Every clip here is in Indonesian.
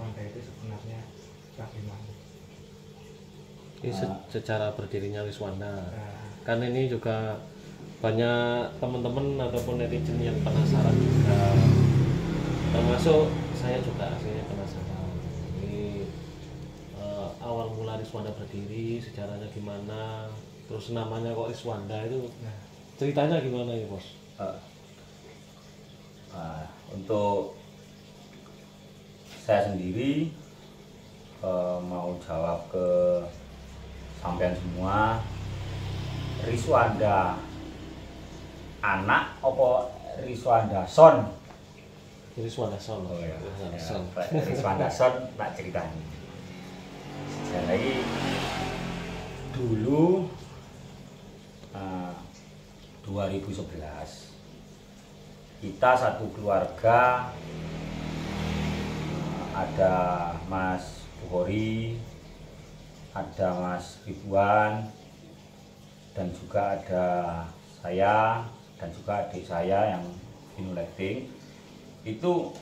Riswanda itu sebenarnya bagaimana? Ini secara berdirinya Riswanda. Kan ini juga banyak teman-teman ataupun netizen yang penasaran juga. Termasuk saya juga aslinya penasaran. Ini awal mula Riswanda berdiri, sejarahnya gimana? Terus namanya kok Riswanda itu? Ceritanya gimana ya, Bos? Untuk saya sendiri mau jawab ke sampean semua, Riswanda anak apa Riswanda son? Riswanda son. Oh ya, Riswanda son. Riswanda son tak ceritanya. Sejarah ini dulu 2011 kita satu keluarga, ada Mas Bukhori, ada Mas Ridwan, dan juga ada saya dan juga adik saya yang Vinulecting itu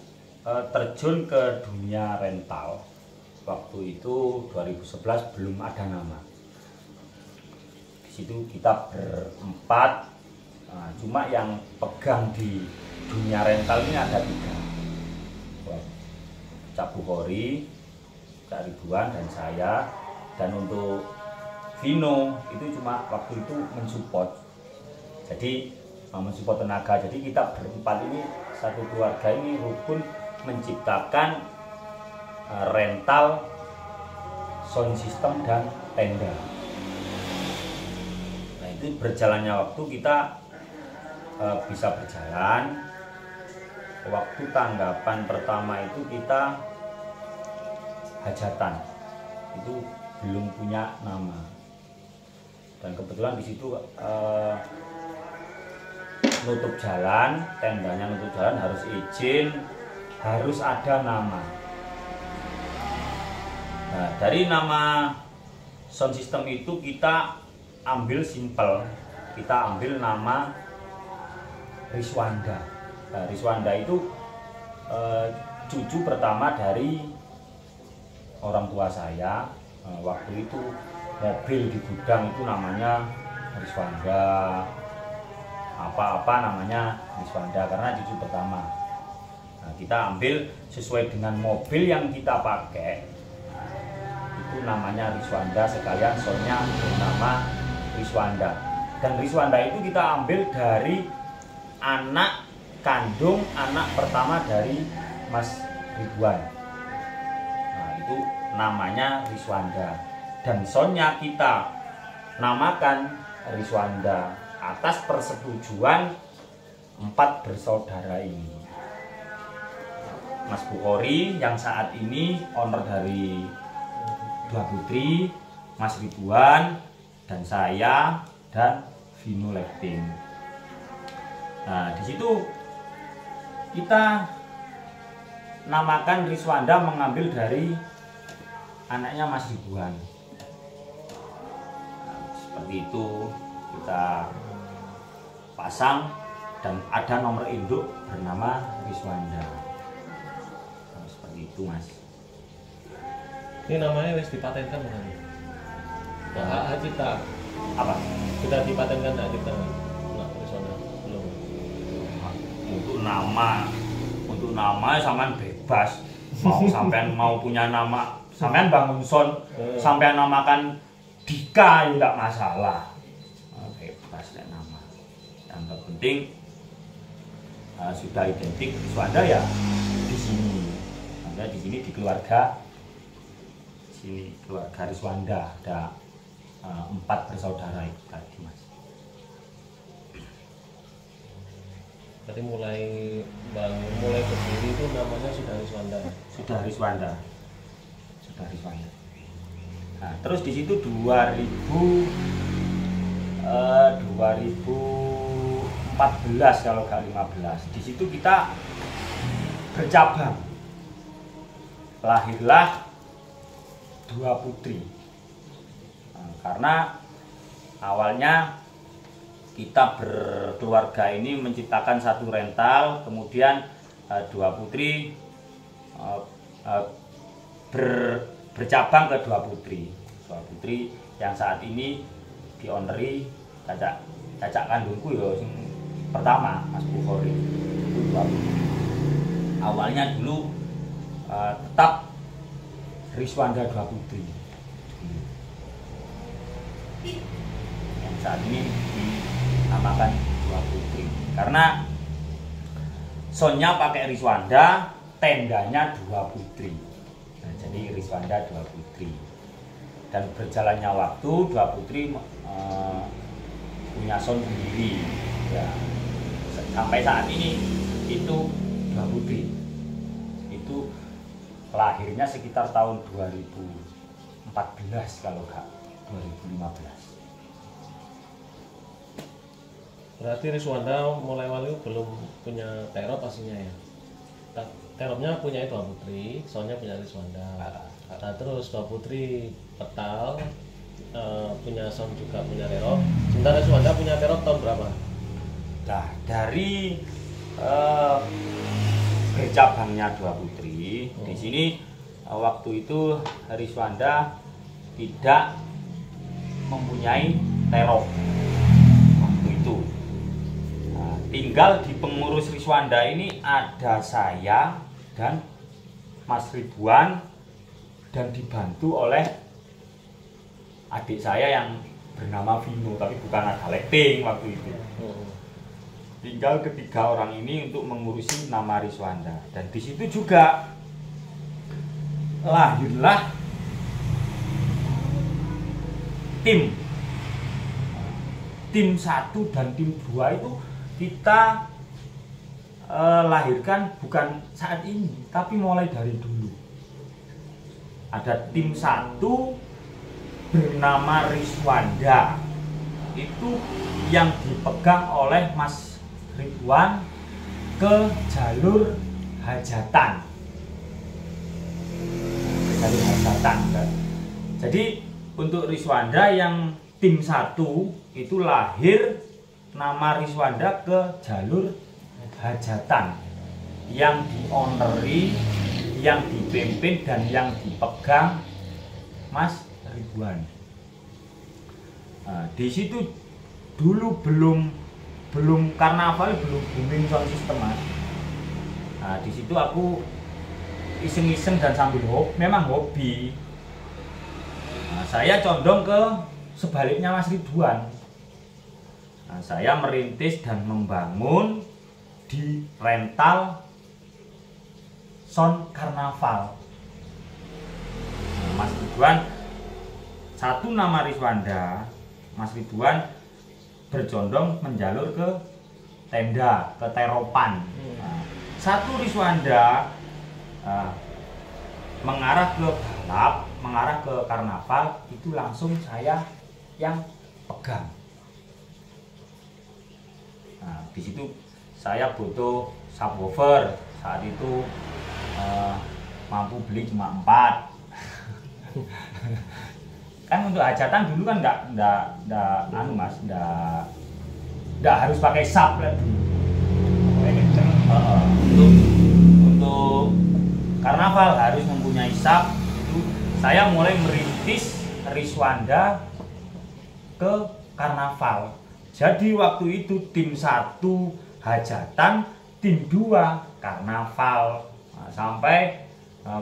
terjun ke dunia rental. Waktu itu 2011 belum ada nama. Di situ kita berempat, cuma yang pegang di dunia rental ini ada 3. Cak Bukhori, Cak Ridwan, dan saya. Dan untuk Vino itu cuma waktu itu mensupport, jadi mensupport tenaga. Jadi kita berempat ini satu keluarga ini rukun menciptakan rental sound system dan tenda. Nah, itu berjalannya waktu kita bisa berjalan. Waktu tanggapan pertama itu kita hajatan, itu belum punya nama, dan kebetulan di situ nutup jalan, tendanya nutup jalan, harus izin, harus ada nama. Nah, dari nama sound system itu kita ambil simpel, kita ambil nama Riswanda. Nah, Riswanda itu cucu pertama dari orang tua saya. Waktu itu mobil di gudang itu namanya Riswanda, apa-apa namanya Riswanda karena cucu pertama. Nah, kita ambil sesuai dengan mobil yang kita pakai, itu namanya Riswanda, sekalian soundnya bernama Riswanda. Dan Riswanda itu kita ambil dari anak kandung anak pertama dari Mas Ridwan. Nah, itu namanya Riswanda, dan soundnya kita namakan Riswanda atas persetujuan 4 bersaudara ini. Mas Bukhori yang saat ini owner dari 2 putri, Mas Ridwan, dan saya, dan Vinulecting. Nah, di situ kita namakan Riswanda mengambil dari anaknya Mas Ridwan. Nah, seperti itu kita pasang, dan ada nomor induk bernama Riswanda. Nah, seperti itu, Mas. Ini namanya wis dipatenkan bukan? Hak cipta. Apa? Kita dipatenkan hak cipta. Nah, Riswanda belum. Untuk nama sampean bebas. Mau sampean mau punya nama, sampean bangun sound, sampean namakan Dika ya enggak masalah. Bebas ya nama. Yang terpenting sudah identik Riswanda ya di sini. Anda di sini di keluarga sini, keluarga Riswanda ada 4 bersaudara itu tadi, Mas. Berarti mulai berdiri itu namanya sudah Riswanda. Sudah Riswanda. Nah, terus di situ 2014 kalau nggak 15. Di situ kita bercabang. Lahirlah 2 putri. Nah, karena awalnya kita berkeluarga ini menciptakan satu rental, kemudian 2 putri bercabang ke dua putri yang saat ini dioneri cacak kandungku ya sing pertama Mas Bukhari itu dua putri. Awalnya dulu tetap Riswanda dua putri yang saat ini dinamakan dua putri karena soundnya pakai Riswanda, tendanya dua putri. Nah, jadi Riswanda dua putri. Dan berjalannya waktu dua putri punya sound sendiri. Ya, sampai saat ini itu dua putri. Itu lahirnya sekitar tahun 2014 kalau enggak 2015. Berarti Riswanda mulai awal belum punya terop pastinya ya. Teropnya punya dua putri, soalnya punya Riswanda. Nah, terus dua putri petal punya sound juga punya terop. Sementara Riswanda punya terop tahun berapa? Nah, dari bercabangnya dua putri di sini waktu itu Riswanda tidak mempunyai terop waktu itu. Nah, tinggal di pengurus Riswanda ini ada saya dan Mas Ridwan dan dibantu oleh adik saya yang bernama Vino, tapi bukan ada letting waktu itu. Tinggal ketiga orang ini untuk mengurusi nama Riswanda, dan di situ juga lahirlah tim 1 dan tim 2 itu kita lahirkan bukan saat ini, tapi mulai dari dulu. Ada tim 1 bernama Riswanda, itu yang dipegang oleh Mas Ridwan ke jalur hajatan. Jadi untuk Riswanda yang tim 1 itu lahir nama Riswanda ke jalur hajatan, yang dioneri, yang dipimpin dan yang dipegang Mas Ridwan. Nah, di situ dulu belum karnaval, belum booming sound system, Mas. Nah, di situ aku iseng-iseng dan sambil memang hobi. Nah, saya condong ke sebaliknya Mas Ridwan. Nah, saya merintis dan membangun di rental sound karnaval. Nah, Mas Ridwan satu nama Riswanda, Mas Ridwan bercondong menjalur ke tenda, ke teropan. Nah, satu Riswanda mengarah ke balap, mengarah ke karnaval, itu langsung saya yang pegang. Nah, di situ saya butuh subwoofer, saat itu mampu beli cuma 4. Kan untuk hajatan dulu kan enggak anu Mas, enggak harus pakai sub lah dulu. Untuk karnaval harus mempunyai sub. Itu saya mulai merintis Riswanda ke karnaval. Jadi waktu itu tim 1 hajatan, tim 2 karnaval. Nah, sampai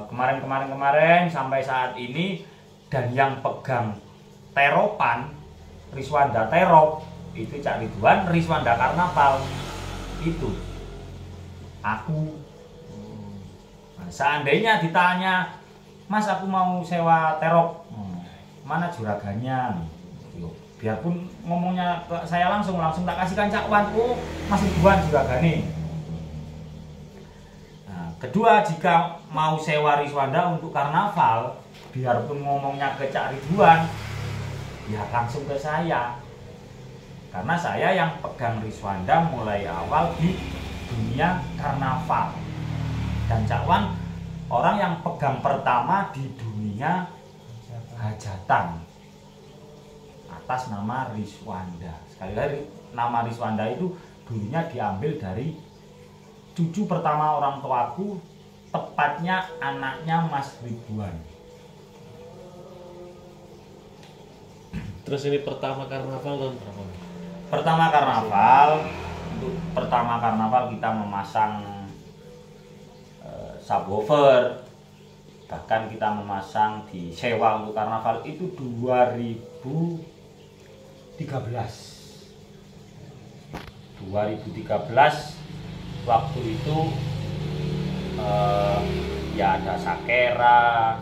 kemarin sampai saat ini. Dan yang pegang teropan, Riswanda terop, itu Cak Ridwan, Riswanda karnaval, itu aku. Nah, seandainya ditanya, Mas aku mau sewa terop, mana juragannya? Biarpun ngomongnya ke saya langsung tak kasihkan Cak Wan, oh Mas Ridwan juragane. Nah, kedua, jika mau sewa Riswanda untuk karnaval, biarpun ngomongnya ke Cak Ridwan, ya langsung ke saya. Karena saya yang pegang Riswanda mulai awal di dunia karnaval. Dan Cak Wan orang yang pegang pertama di dunia hajatan atas nama Riswanda. Sekali lagi, nama Riswanda itu dulunya diambil dari cucu pertama orang tuaku tepatnya anaknya Mas Ridwan. Terus ini pertama karnaval tahun berapa? Untuk pertama karnaval kita memasang subwoofer, bahkan kita memasang di sewa untuk karnaval itu 2013 waktu itu ya ada sakera,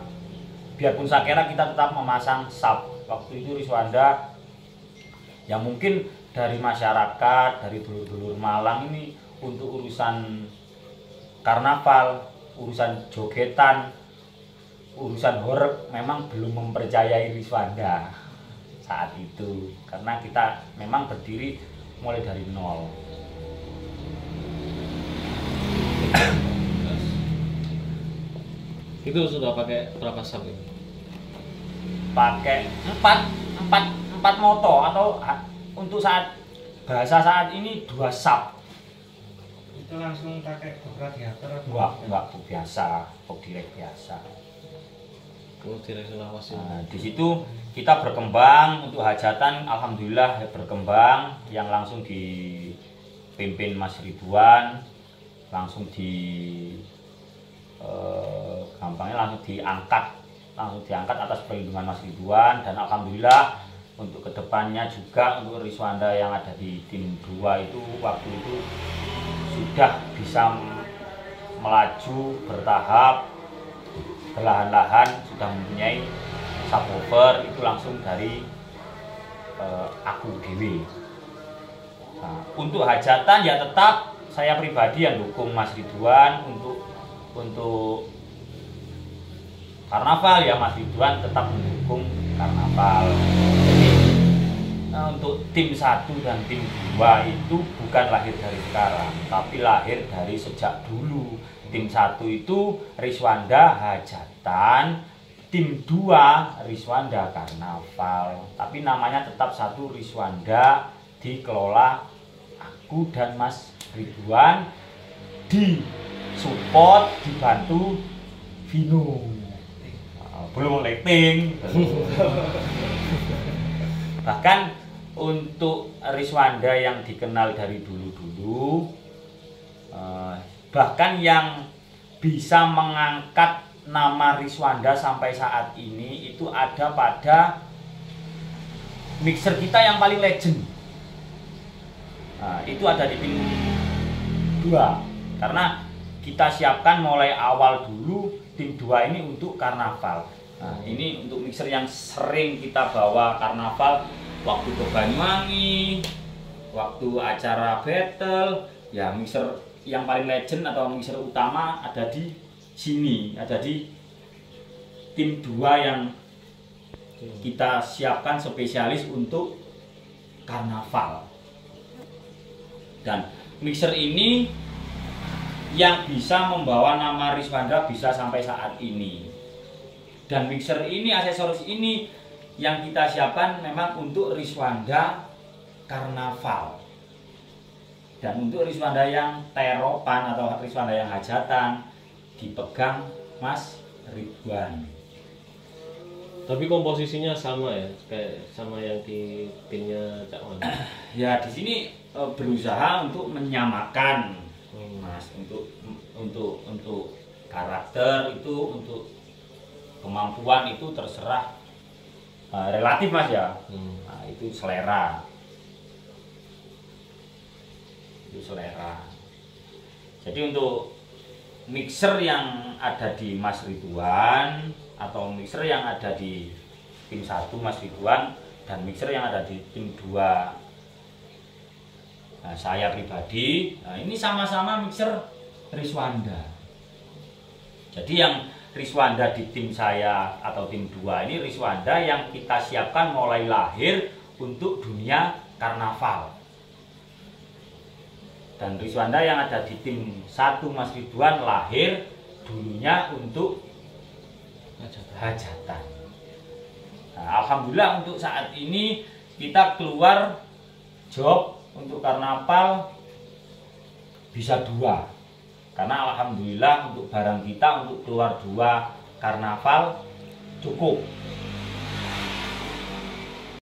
biarpun sakera kita tetap memasang sub. Waktu itu Riswanda yang mungkin dari masyarakat, dari dulur-dulur Malang ini untuk urusan karnaval, urusan jogetan, urusan horeg memang belum mempercayai Riswanda saat itu, karena kita memang berdiri mulai dari nol. Itu sudah pakai berapa sub ini? Pakai empat moto, atau untuk bahasa saat ini 2 sub. Itu langsung pakai box radiator atau Enggak biasa, box direct biasa. Oh, direksi lawas ini. Nah, di situ kita berkembang untuk hajatan, alhamdulillah berkembang, yang langsung dipimpin Mas Ridwan, langsung gampangnya langsung diangkat atas perlindungan Mas Ridwan, dan alhamdulillah untuk kedepannya juga untuk Riswanda yang ada di tim 2 itu waktu itu sudah bisa melaju bertahap, perlahan-lahan sudah mempunyai subwoofer itu langsung dari aku dewi. Nah, untuk hajatan ya tetap saya pribadi yang dukung Mas Ridwan untuk karnaval, ya Mas Ridwan tetap mendukung karnaval. Jadi untuk tim 1 dan tim 2 itu bukan lahir dari sekarang, tapi lahir dari sejak dulu. Tim 1 itu Riswanda hajatan, tim 2 Riswanda karnaval. Tapi namanya tetap satu, Riswanda, dikelola aku dan Mas Ridwan, disupport, dibantu Vino. Belum lighting. Bahkan untuk Riswanda yang dikenal dari dulu-dulu, bahkan yang bisa mengangkat nama Riswanda sampai saat ini itu ada pada mixer kita yang paling legend. Nah, itu ada di tim 2, karena kita siapkan mulai awal dulu tim 2 ini untuk karnaval. Nah, ini untuk mixer yang sering kita bawa karnaval waktu ke Banyuwangi, waktu acara battle, ya mixer yang paling legend atau mixer utama ada di sini, ada di tim 2 yang kita siapkan spesialis untuk karnaval. Dan mixer ini yang bisa membawa nama Riswanda bisa sampai saat ini. Dan mixer ini, aksesoris ini yang kita siapkan memang untuk Riswanda karnaval. Dan untuk Riswanda yang teropan atau Riswanda yang hajatan dipegang Mas Ridwan. Tapi komposisinya sama ya, kayak sama yang di timnya Cak Wan. Ya di sini berusaha untuk menyamakan, Mas, untuk karakter itu, untuk kemampuan itu terserah relatif, Mas ya. Nah, itu selera. Jadi untuk mixer yang ada di Mas Ridwan atau mixer yang ada di tim 1 Mas Ridwan dan mixer yang ada di tim 2 saya pribadi, nah ini sama-sama mixer Riswanda. Jadi yang Riswanda di tim saya atau tim 2 ini Riswanda yang kita siapkan mulai lahir untuk dunia karnaval. Dan Riswanda yang ada di tim 1 Mas Ridwan lahir dulunya untuk hajatan. Nah, alhamdulillah untuk saat ini kita keluar job untuk karnaval bisa 2. Karena alhamdulillah untuk barang kita untuk keluar 2 karnaval cukup.